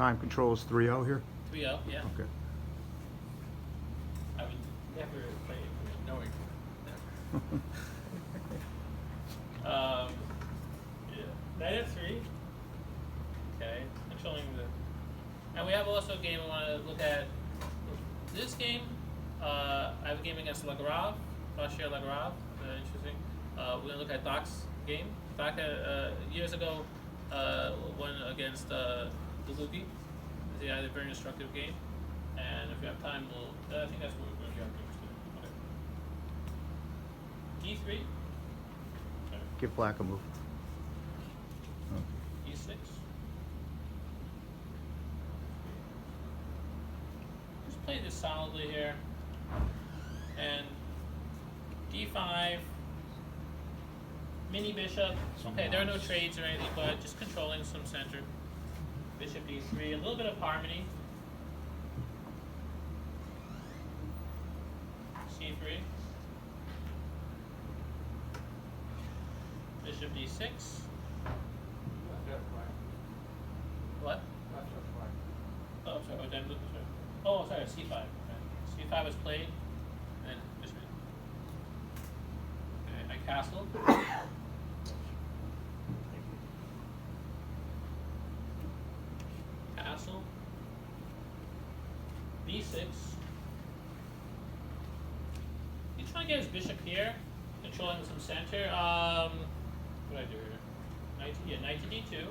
Time control is 3-0 here? 3-0, yeah. Okay. I would never play it knowing. Yeah. Knight f3. Okay, controlling the. And we have also a game I want to look at. This game, I have a game against Lagrave, Vacher Lagrave. Interesting. We're gonna look at Doc's game. Doc years ago won against Suzuki. He had a very instructive game. And if we have time, we'll. I think that's what we're going to do. Okay. E3. Okay. Give black a move. E6. Just play this solidly here. And D5. Mini bishop. Okay, there are no trades or anything, but just controlling some center. Bishop D3. A little bit of harmony. C3. Bishop D6. What? Oh, sorry. Oh, then, sorry. Oh, sorry. C5. Okay. C5 was played. And bishop. Okay, I castle. Castle. B6. He's trying to get his bishop here, controlling some center. What did I do here? Knight to D2.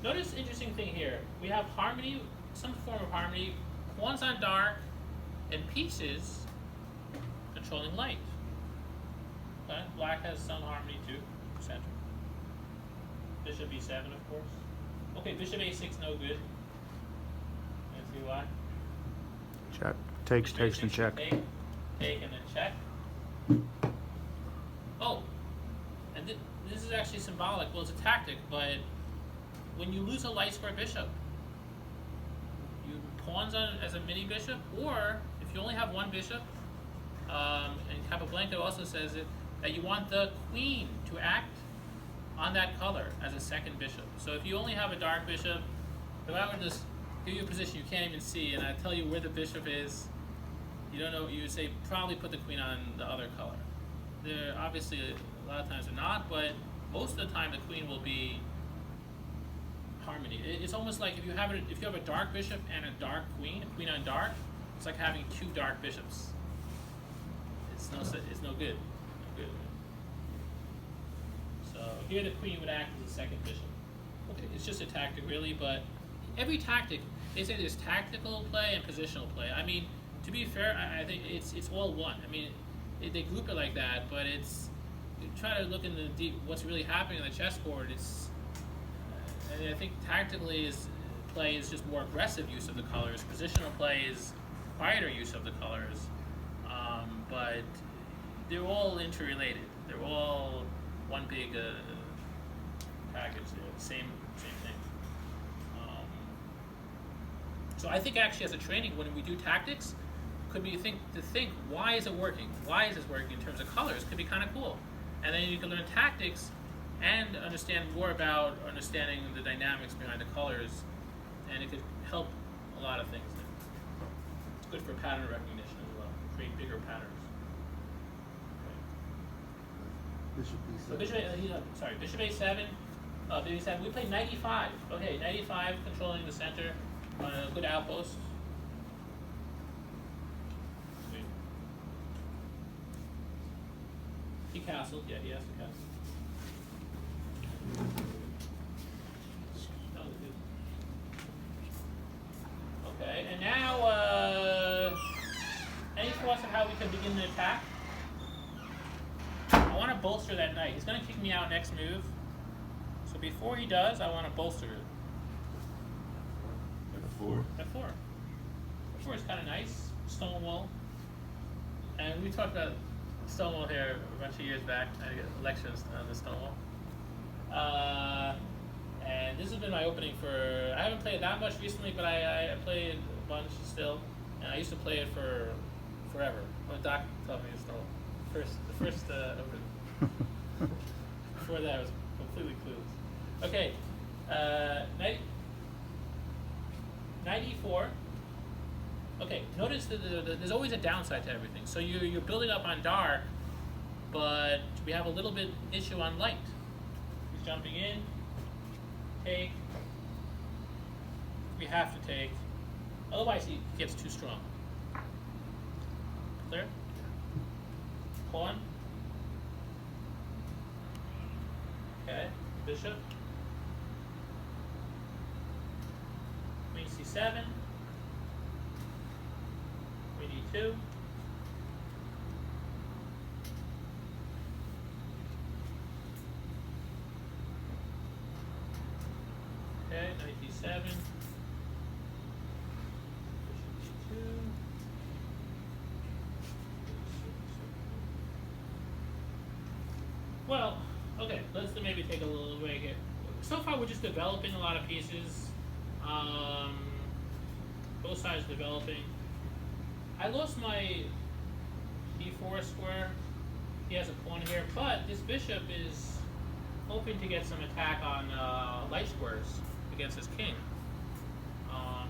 Notice interesting thing here. We have harmony, some form of harmony. Pawns on dark, and pieces controlling light. Okay? Black has some harmony too, center. Bishop B7, of course. Okay, bishop A6, no good. Let's see why. Check. Takes, and check. Take, and then check. Oh, and this is actually symbolic. Well, it's a tactic, but when you lose a light square bishop, you pawns on as a mini bishop, or if you only have one bishop, and Capablanca also says that you want the queen to act on that color as a second bishop. So if you only have a dark bishop, if I were to just give you a position you can't even see, and I tell you where the bishop is, you don't know, you would say probably put the queen on the other color. There obviously a lot of times they're not, but most of the time the queen will be harmony. It's almost like if you have a dark bishop and a dark queen, a queen on dark, it's like having two dark bishops. It's no good. No good. So here the queen would act as a second bishop. Okay, it's just a tactic really, but every tactic, they say there's tactical play and positional play. I mean, to be fair, I think it's all one. I mean, they group it like that, but it's, you try to look in the deep, what's really happening on the chessboard. It's, and I think tactically play is just more aggressive use of the colors. Positional play is quieter use of the colors, but they're all interrelated. They're all one big package. Same thing. So I think actually as a training, when we do tactics, could be think why is it working? Why is this working in terms of colors? Could be kind of cool. And then you can learn tactics and understand more about understanding the dynamics behind the colors, and it could help a lot of things. It's good for pattern recognition as well. Create bigger patterns. Okay. Bishop Bishop B7. Bishop A7. B7. We played knight E5. Okay, knight E5 controlling the center on a good outpost. He castled. Yeah, he has to castle. Okay, and now, any thoughts on how we can begin the attack? I want to bolster that knight. He's going to kick me out next move. So before he does, I want to bolster it. F4. F4. F4 is kind of nice. Stonewall. And we talked about Stonewall here a bunch of years back. I did lectures on the Stonewall. And this has been my opening for, I haven't played it that much recently, but I play it a bunch still. And I used to play it for forever. When Doc taught me Stonewall. The first opening. Before that, I was completely clueless. Okay, knight Knight e4. Okay, notice that there's always a downside to everything. So you're building up on dark, but we have a little bit issue on light. He's jumping in, take. We have to take. Otherwise he gets too strong. Clear? Pawn. Okay, bishop. Queen c7. Queen e2. Okay, knight d7. Bishop e2. Well, okay, let's maybe take a little break here. So far, we're just developing a lot of pieces. Both sides developing. I lost my e4 square. He has a pawn here, but this bishop is hoping to get some attack on light squares against his king.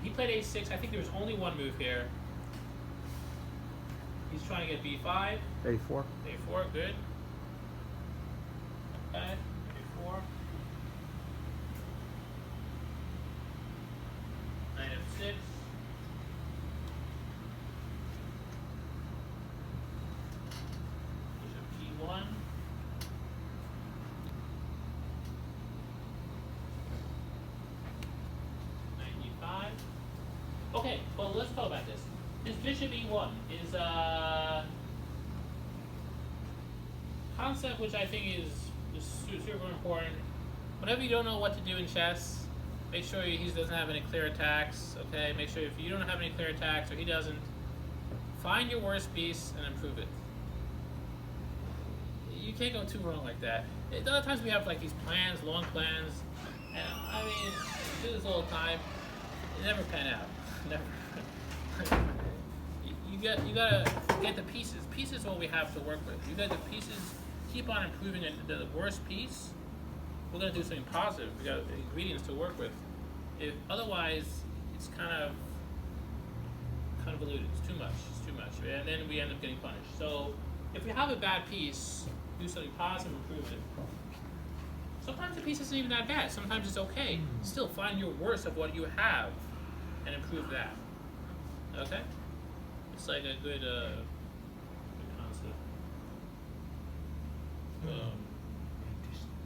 He played a6. I think there was only one move here. He's trying to get b5. A4. a4, good. Okay, a4. Knight f6. Bishop e1. Knight e5. Okay, well let's talk about this. This bishop e1 is a concept which I think is super important. Whenever you don't know what to do in chess, make sure he doesn't have any clear attacks. Okay, make sure if you don't have any clear attacks or he doesn't, find your worst piece and improve it. You can't go too wrong like that. A lot of times we have like these plans, long plans, and I mean, do this all the time. It never pan out. Never. You gotta get the pieces. Pieces is what we have to work with. You got the pieces. Keep on improving it. The worst piece, we're gonna do something positive. We got ingredients to work with. If otherwise, it's kind of convoluted. It's too much. It's too much, and then we end up getting punished. So if we have a bad piece, do something positive, improve it. Sometimes the piece isn't even that bad. Sometimes it's okay. Still find your worst of what you have and improve that. Okay? It's like a good concept.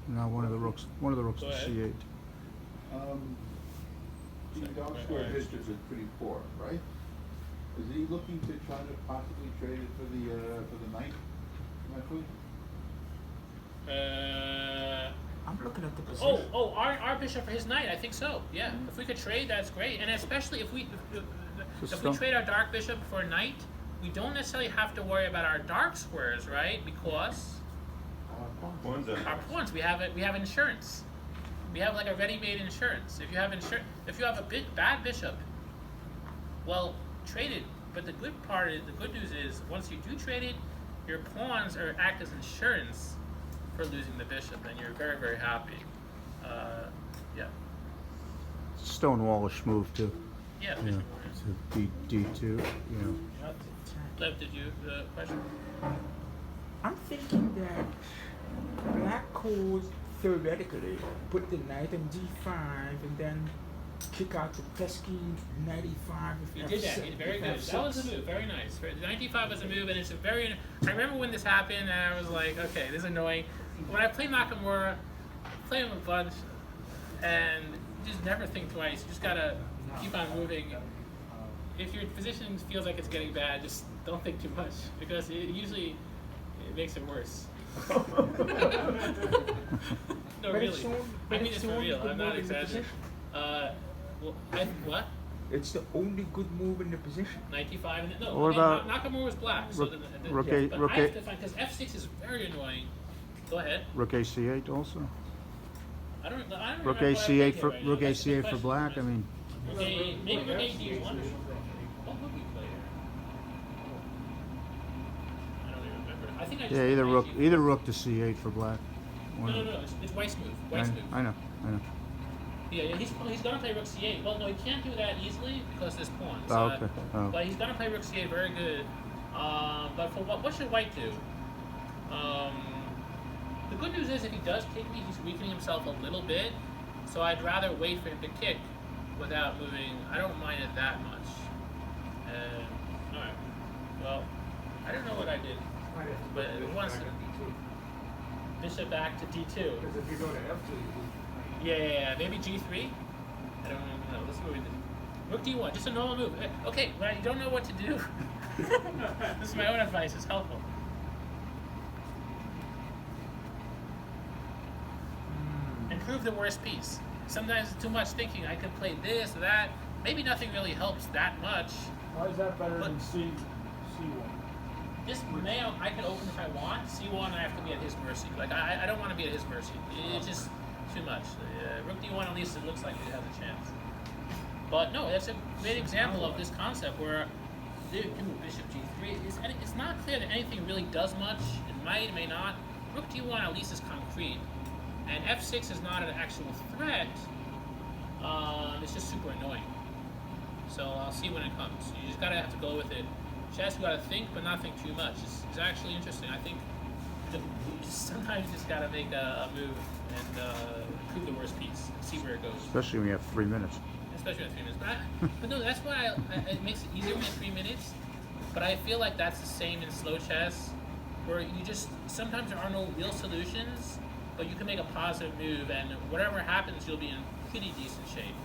Now one of the rooks Go to ahead. C8. The dark square districts is pretty poor, right? Is he looking to try to possibly trade it for the knight? Queen? I'm looking at the position. Our bishop for his knight. I think so. Yeah. If we could trade, that's great. And especially if we trade our dark bishop for a knight, we don't necessarily have to worry about our dark squares, right? Because our pawns, we have insurance. We have like a ready-made insurance. If you have a bad bishop, well, trade it. But the good news is, once you do trade it, your pawns act as insurance for losing the bishop, and you're very, very happy. Yeah. Stonewallish move too. Yeah. Yeah. Bishop warriors. So D2. You know. Lev, did you question? I'm thinking that black could theoretically put the knight in d5 and then kick out the pesky knight e5 He with did that. f6. He's very good. That was a move. Very nice. 95 was a move, and it's a very. I remember when this happened, and I was like, okay, this is annoying. When I play Nakamura, I play him a bunch, and you just never think twice. You just gotta keep on moving. If your position feels like it's getting bad, just don't think too much, because it makes it worse. No, But really. it's only- I but mean it's this for the only real. good I'm not move in the exaggerating. What? It's the only good move in the position. 95 and no. What okay, about Nakamura was black, so Rook but A- Rook I have A- to find because F6 is very annoying. Go ahead. Rook A8 also. I don't Rook remember what I played A8 here for right now. Rook That's a good A8 for question. black. I mean, Rook A, maybe Rook A D1. What would we play here? I don't even remember. I think I just yeah, played either rook to C8 for black. No, it's White's move. White's move. I know. Yeah, he's gonna play rook c8. Well, no, he can't do that easily because there's pawns. Oh, okay. Oh. But he's gonna play rook c8 very good. But for what should white do? The good news is if he does kick me, he's weakening himself a little bit. So I'd rather wait for him to kick without moving. I don't mind it that much. Alright. Well, I don't know what I did. But it wants to bishop back to d2. Because if you go to f2, you Yeah, maybe g3. I don't know. Let's see what we did. Rook d1, just a normal move. Okay, when you don't know what to do, this is my own advice. It's helpful. Improve the worst piece. Sometimes it's too much thinking. I could play this or that. Maybe nothing really helps that much. Why is that better But- than C1? This may I can open if I want. C1 I have to be at his mercy. Like I don't want to be at his mercy. It's just too much. Rook d1 at least it looks like it has a chance. But no, that's a great example of this concept where dude, bishop g3. It's not clear that anything really does much. It might, it may not. Rook d1 at least is concrete, and f6 is not an actual threat. It's just super annoying. So I'll see when it comes. You just gotta have to go with it. Chess, you gotta think, but not think too much. It's actually interesting. I think sometimes you just gotta make a move and prove the worst piece. See where it goes. Especially when you have 3 minutes. Especially in 3 minutes. But no, that's why it makes it easier when 3 minutes. But I feel like that's the same in slow chess, where you just sometimes there are no real solutions, but you can make a positive move, and whatever happens, you'll be in pretty decent shape.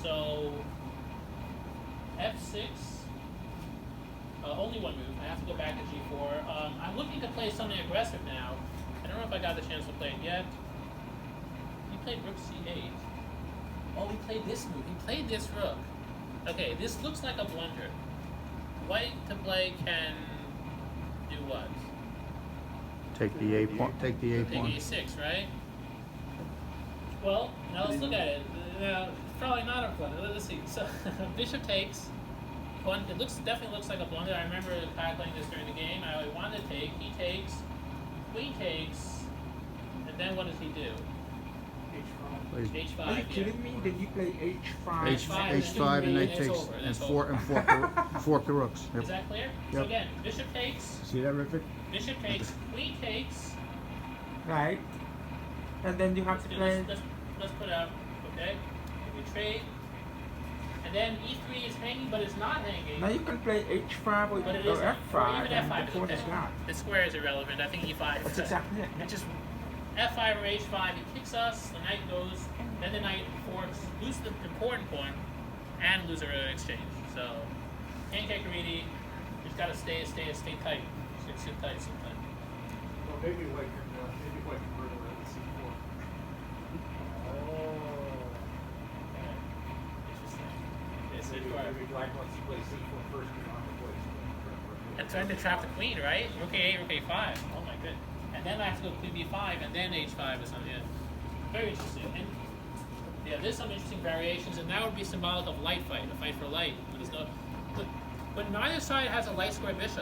So f6, only one move. I have to go back to g4. I'm looking to play something aggressive now. I don't know if I got the chance to play it yet. He played rook c8. Oh, he played this move. He played this rook. Okay, this looks like a blunder. White to play can do what? Take the A pawn. Take the A Take pawn. a6, right? Well, now let's look at it. Now, probably not a blunder. Let's see. So, bishop takes. Pawn, it definitely looks like a blunder. I remember tackling this during the game. I wanted to take. He takes. Queen takes. And then what does he do? Plays H5. Are you Yeah. kidding me? Then you play h5. H5 and they It's takes over, and that's fork the rooks. Yep. Is that clear? So Yep. again, bishop takes. See that, Riffic? Bishop takes. Queen takes. Right? And then you have Let's to do play. this. Let's put out. Okay. We trade. And then e3 is hanging, but it's not hanging. Now you can play h5 or, But it or is f5, or even and f5 the pawn is is okay. gone. The square is irrelevant. I think e5. That's exactly it. It just f5 or h5. He kicks us. The knight goes. Then the knight forks, loses the important pawn, and lose our exchange. So can't get greedy. Just gotta stay tight. Sit tight sometimes. Well, maybe white can murder it at C4. Oh. Okay. Interesting. It's Maybe black wants to play C4 first and not to play C4. I'm trying to trap the queen, right? Rook a8, rook a5. Oh my goodness. And then I have to go queen b5 and then h5 or something. Yeah. Very interesting. And yeah, there's some interesting variations, and that would be symbolic of light fight, a fight for light. But there's no, but neither side has a light square bishop.